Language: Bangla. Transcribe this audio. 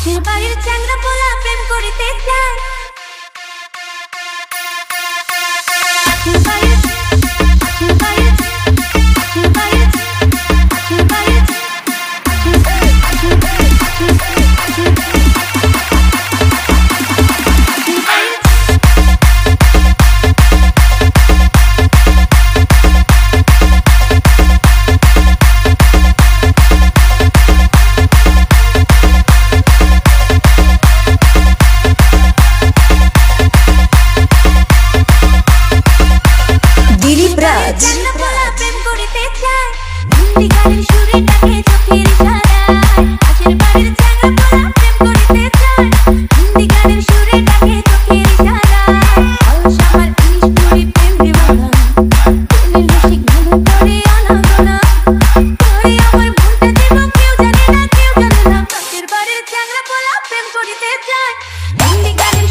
পাশের বাড়ির চ্যাংড়া পোলা প্রেম করিতে চায়। পাশের বাড়ির পাশের বাড়ির পাশের বাড়ির পাশের বাড়ির পাশের চ্যাংড়া পোলা প্রেম করিতে চায়। হিন্দি গানের সুরে ডাকে চোখের ইশারায়। পাশের বাড়ির চ্যাংড়া পোলা প্রেম করিতে চায়। হিন্দি গানের সুরে ডাকে চোখের ইশারায়। অলস আমার ইলিশ করি প্রেম দিওয়ানা। প্রেমের রসিক মনে করে আনাগোনা। তোরে আমার মনটা দেব কেউ জানে না, কেউ জানে না। পাশের বাড়ির চ্যাংড়া পোলা প্রেম করিতে চায়। হিন্দি গানের